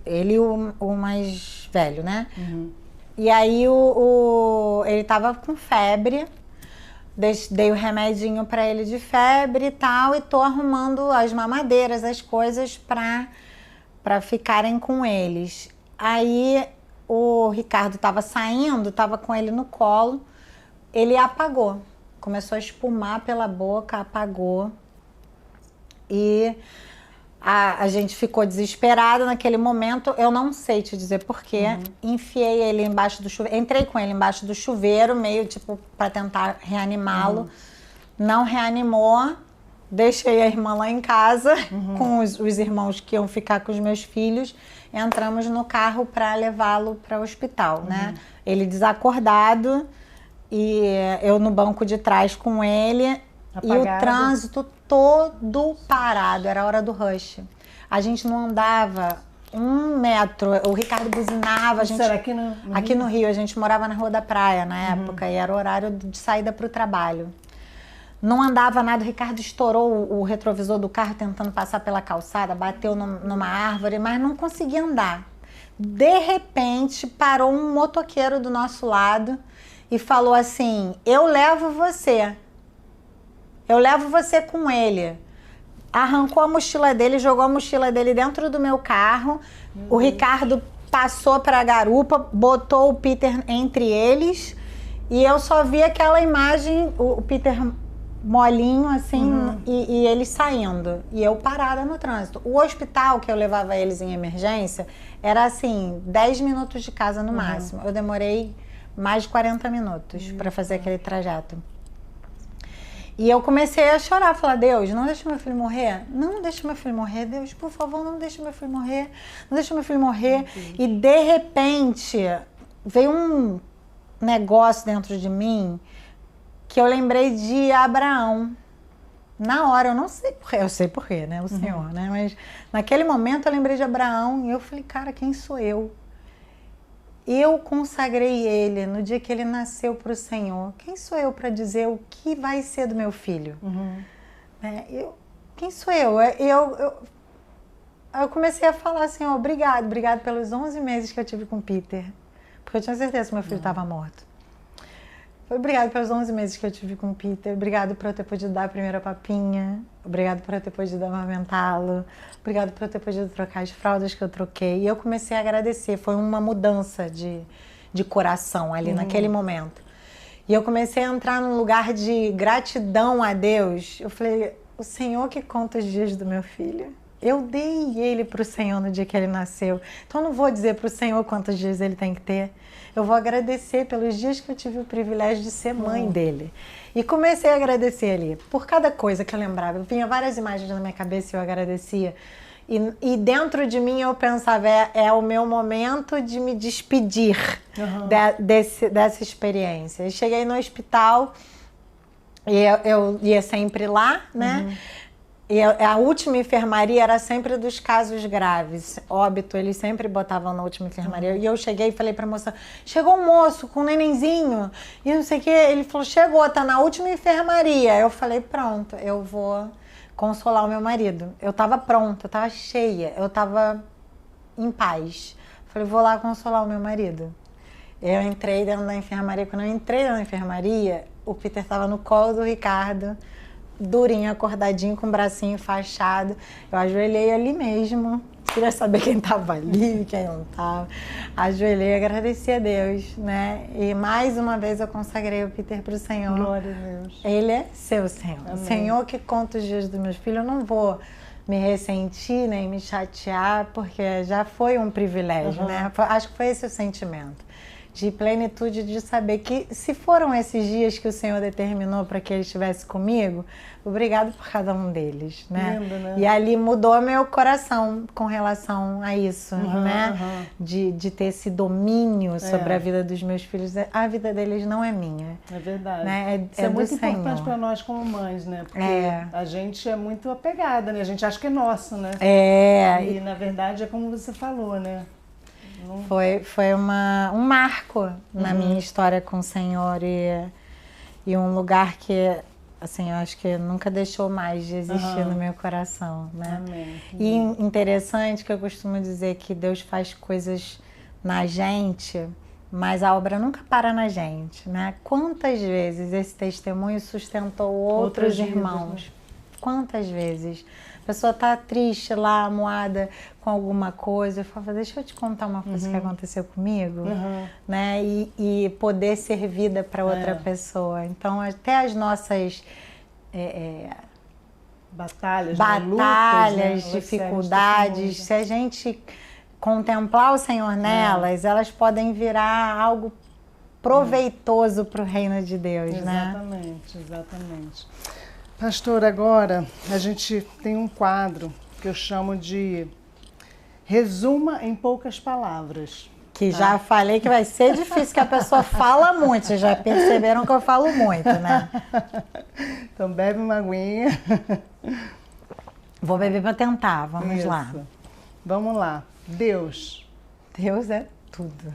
Ele e o mais velho, né? E aí ele estava com febre, dei o remedinho para ele de febre e tal, e tô arrumando as mamadeiras, as coisas para ficarem com eles. Aí o Ricardo estava saindo, estava com ele no colo, ele apagou. Começou a espumar pela boca, apagou. E a gente ficou desesperada naquele momento. Eu não sei te dizer porquê. Enfiei ele embaixo do chuveiro. Entrei com ele embaixo do chuveiro, meio tipo para tentar reanimá-lo. Não reanimou. Deixei a irmã lá em casa com os irmãos que iam ficar com os meus filhos. Entramos no carro para levá-lo para o hospital, né? Ele desacordado. E eu no banco de trás com ele. Apagado. E o trânsito todo parado, era a hora do rush. A gente não andava 1 metro, o Ricardo buzinava. A gente, era aqui no Rio, a gente morava na Rua da Praia na época, e era o horário de saída para o trabalho. Não andava nada, o Ricardo estourou o retrovisor do carro tentando passar pela calçada, bateu numa árvore, mas não conseguia andar. De repente, parou um motoqueiro do nosso lado e falou assim, eu levo você com ele. Arrancou a mochila dele, jogou a mochila dele dentro do meu carro. O Ricardo passou para a garupa, botou o Peter entre eles e eu só vi aquela imagem, o Peter molinho assim e eles saindo. E eu parada no trânsito. O hospital que eu levava eles em emergência era assim, 10 minutos de casa no máximo. Eu demorei mais de 40 minutos para fazer aquele trajeto. E eu comecei a chorar, falar, Deus, não deixa meu filho morrer. Não deixa meu filho morrer, Deus, por favor, não deixa meu filho morrer. Não deixa meu filho morrer. E de repente, veio um negócio dentro de mim que eu lembrei de Abraão. Na hora, eu não sei porquê, eu sei porquê, né, o Senhor, né? Mas naquele momento eu lembrei de Abraão e eu falei, cara, quem sou eu? Eu consagrei ele no dia que ele nasceu para o Senhor. Quem sou eu para dizer o que vai ser do meu filho? Quem sou eu? Eu comecei a falar, Senhor, obrigado pelos 11 meses que eu tive com o Peter. Porque eu tinha certeza que meu filho estava morto. Obrigado pelos 11 meses que eu tive com o Peter. Obrigado por eu ter podido dar a primeira papinha. Obrigado por eu ter podido amamentá-lo. Obrigado por eu ter podido trocar as fraldas que eu troquei. E eu comecei a agradecer. Foi uma mudança de coração ali naquele momento. E eu comecei a entrar num lugar de gratidão a Deus. Eu falei, o Senhor que conta os dias do meu filho. Eu dei ele para o Senhor no dia que ele nasceu. Então eu não vou dizer para o Senhor quantos dias ele tem que ter. Eu vou agradecer pelos dias que eu tive o privilégio de ser mãe dele. E comecei a agradecer ali. Por cada coisa que eu lembrava. Vinha várias imagens na minha cabeça e eu agradecia. E dentro de mim eu pensava, é o meu momento de me despedir dessa experiência. Eu cheguei no hospital e eu ia sempre lá, né? E a última enfermaria era sempre dos casos graves. Óbito, eles sempre botavam na última enfermaria. E eu cheguei e falei pra moça, chegou um moço com um nenenzinho. E não sei o que. Ele falou, chegou, tá na última enfermaria. Eu falei, pronto, eu vou consolar o meu marido. Eu tava pronta, eu tava cheia, eu tava em paz. Falei, vou lá consolar o meu marido. Eu entrei dentro da enfermaria. Quando eu entrei na enfermaria, o Peter tava no colo do Ricardo, durinho, acordadinho, com o bracinho enfaixado. Eu ajoelhei ali mesmo. Queria saber quem estava ali, quem não estava. Ajoelhei e agradeci a Deus, né? E mais uma vez eu consagrei o Peter para o Senhor. Glória a Deus. Ele é seu Senhor. Amém. Senhor que conta os dias dos meus filhos. Eu não vou me ressentir nem me chatear, porque já foi um privilégio, né? Acho que foi esse o sentimento. De plenitude, de saber que se foram esses dias que o Senhor determinou para que Ele estivesse comigo, obrigado por cada um deles, né? Lindo, né? E ali mudou meu coração com relação a isso, né? De ter esse domínio sobre a vida dos meus filhos. A vida deles não é minha. É verdade. Né? Isso é muito importante para nós como mães, né? Porque a gente é muito apegada, né? A gente acha que é nosso, né? E na verdade é como você falou, né? Foi um marco na minha história com o Senhor e um lugar que, assim, eu acho que nunca deixou mais de existir no meu coração, né? Amém. E interessante que eu costumo dizer que Deus faz coisas na gente, mas a obra nunca para na gente, né? Quantas vezes esse testemunho sustentou outros irmãos? Quantas vezes? A pessoa está triste lá, amuada com alguma coisa, eu falo, deixa eu te contar uma coisa que aconteceu comigo, né? E poder ser vida para outra pessoa. Então, até as nossas batalhas, lutas, né? dificuldades, se a gente contemplar o Senhor nelas, elas podem virar algo proveitoso para o reino de Deus, né? Exatamente, exatamente. Pastor, agora a gente tem um quadro que eu chamo de Resuma em Poucas Palavras. Que já falei que vai ser difícil, que a pessoa fala muito. Vocês já perceberam que eu falo muito, né? Então bebe uma aguinha. Vou beber para tentar, vamos lá. Vamos lá. Deus. Deus é tudo.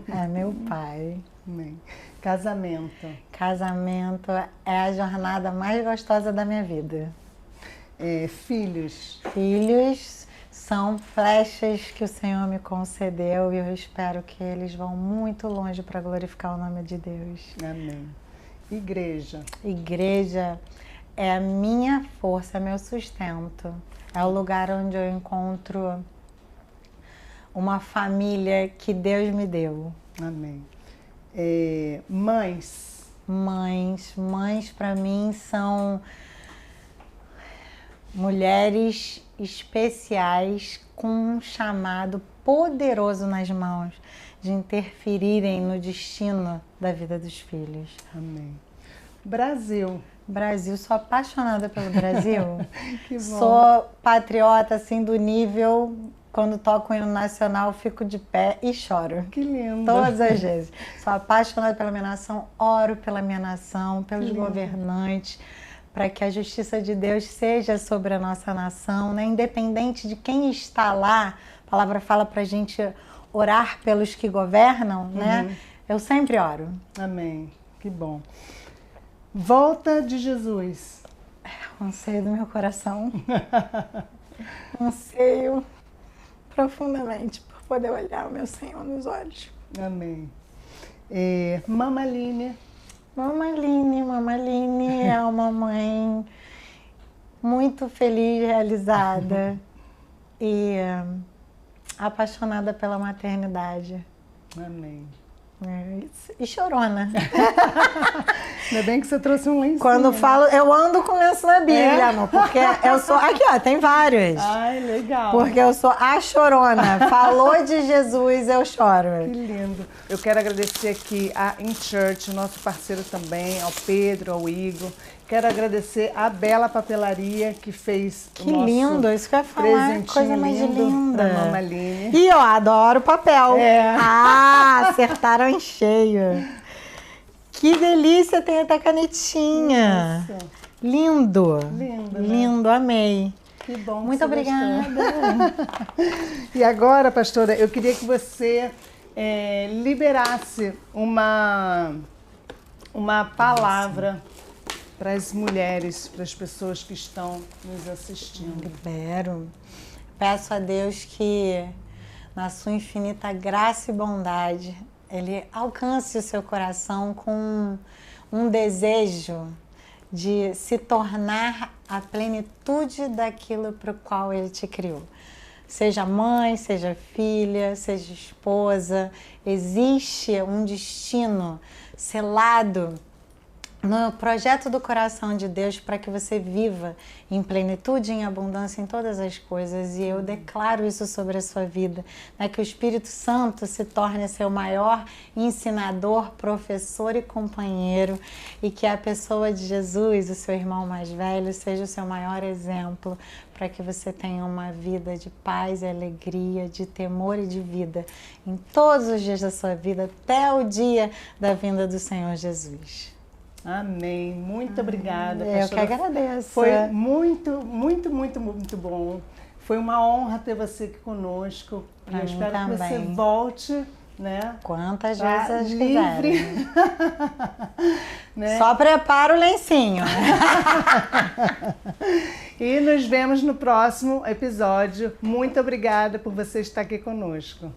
É meu Pai. Amém. Casamento. Casamento é a jornada mais gostosa da minha vida. Filhos. Filhos são flechas que o Senhor me concedeu e eu espero que eles vão muito longe para glorificar o nome de Deus. Amém. Igreja. Igreja é a minha força, é meu sustento. É o lugar onde eu encontro uma família que Deus me deu. Amém. Mães. Mães para mim são mulheres especiais com um chamado poderoso nas mãos de interferirem no destino da vida dos filhos. Amém. Brasil. Brasil, sou apaixonada pelo Brasil. Que bom. Sou patriota assim do nível, quando toco o hino nacional, fico de pé e choro. Que lindo. Todas as vezes. Sou apaixonada pela minha nação, oro pela minha nação, pelos governantes, para que a justiça de Deus seja sobre a nossa nação, né? Independente de quem está lá. A palavra fala para a gente orar pelos que governam, né? Eu sempre oro. Amém. Que bom. Volta de Jesus. Anseio do meu coração. Anseio profundamente por poder olhar o meu Senhor nos olhos. Amém. Mamaline. Mamaline é uma mãe muito feliz, realizada e apaixonada pela maternidade. Amém. E chorona. Ainda bem que você trouxe um lenço. Quando falo, eu ando com lenço na Bíblia, amor, porque eu sou... Aqui, ó, tem vários. Ai, legal. Porque eu sou a chorona. Falou de Jesus, eu choro. Que lindo. Eu quero agradecer aqui a InChurch, nosso parceiro também, ao Pedro, ao Igor. Quero agradecer a Bela Papelaria, que fez que lindo, isso que eu ia falar, coisa mais linda. Da Mamaline. E eu adoro papel. Ah, acertaram em cheio. Que delícia, tem até canetinha. Nossa. Lindo. Lindo, lindo, né? Amei. Que bom. Muito obrigada. E agora, pastora, eu queria que você liberasse uma palavra para as mulheres, para as pessoas que estão nos assistindo. Libero. Peço a Deus que, na sua infinita graça e bondade, Ele alcance o seu coração com um desejo de se tornar a plenitude daquilo para o qual Ele te criou. Seja mãe, seja filha, seja esposa, existe um destino selado no projeto do coração de Deus para que você viva em plenitude, em abundância em todas as coisas. E eu declaro isso sobre a sua vida, né? Que o Espírito Santo se torne seu maior ensinador, professor e companheiro, e que a pessoa de Jesus, o seu irmão mais velho, seja o seu maior exemplo para que você tenha uma vida de paz e alegria, de temor e de vida em todos os dias da sua vida, até o dia da vinda do Senhor Jesus. Amém. Muito obrigada, pastora. Eu que agradeço. Foi muito bom. Foi uma honra ter você aqui conosco. Pra eu mim espero também. que você volte, né? Quantas vezes quiserem. Né? Só prepara o lencinho. E nos vemos no próximo episódio. Muito obrigada por você estar aqui conosco.